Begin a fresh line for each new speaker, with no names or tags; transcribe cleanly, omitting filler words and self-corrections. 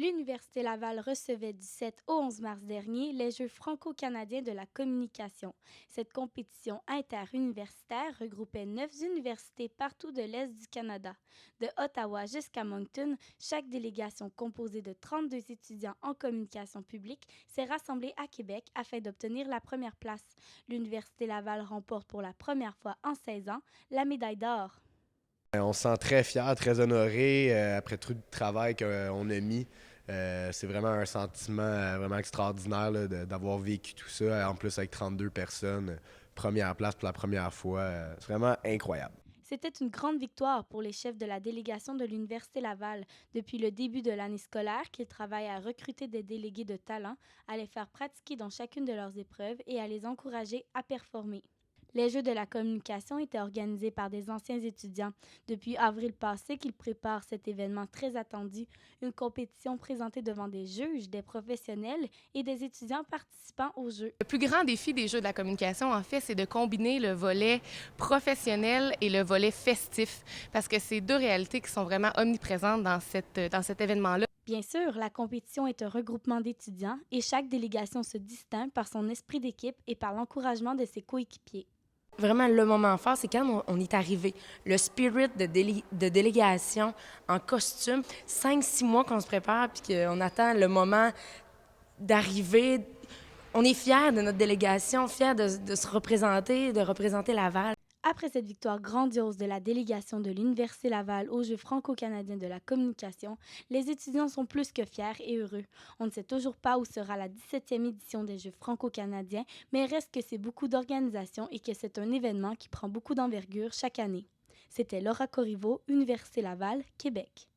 L'Université Laval recevait du 7 au 11 mars dernier les Jeux franco-canadiens de la communication. Cette compétition interuniversitaire regroupait 9 universités partout de l'Est du Canada. De Ottawa jusqu'à Moncton, chaque délégation composée de 32 étudiants en communication publique s'est rassemblée à Québec afin d'obtenir la première place. L'Université Laval remporte pour la première fois en 16 ans la médaille d'or.
On se sent très fiers, très honorés après tout le travail qu'on a mis. C'est vraiment un sentiment vraiment extraordinaire là, d'avoir vécu tout ça, en plus avec 32 personnes, première place pour la première fois. C'est vraiment incroyable.
C'était une grande victoire pour les chefs de la délégation de l'Université Laval. Depuis le début de l'année scolaire, qu'ils travaillent à recruter des délégués de talent, à les faire pratiquer dans chacune de leurs épreuves et à les encourager à performer. Les Jeux de la communication étaient organisés par des anciens étudiants. Depuis avril passé qu'ils préparent cet événement très attendu, une compétition présentée devant des juges, des professionnels et des étudiants participant aux Jeux.
Le plus grand défi des Jeux de la communication, en fait, c'est de combiner le volet professionnel et le volet festif, parce que c'est deux réalités qui sont vraiment omniprésentes dans cet événement-là.
Bien sûr, la compétition est un regroupement d'étudiants et chaque délégation se distingue par son esprit d'équipe et par l'encouragement de ses coéquipiers.
Vraiment, le moment fort, c'est quand on est arrivé. Le spirit de délégation en costume, 5-6 mois qu'on se prépare puis qu'on attend le moment d'arriver. On est fiers de notre délégation, fiers de se représenter, de représenter Laval.
Après cette victoire grandiose de la délégation de l'Université Laval aux Jeux franco-canadiens de la communication, les étudiants sont plus que fiers et heureux. On ne sait toujours pas où sera la 17e édition des Jeux franco-canadiens, mais il reste que c'est beaucoup d'organisation et que c'est un événement qui prend beaucoup d'envergure chaque année. C'était Laura Corriveau, Université Laval, Québec.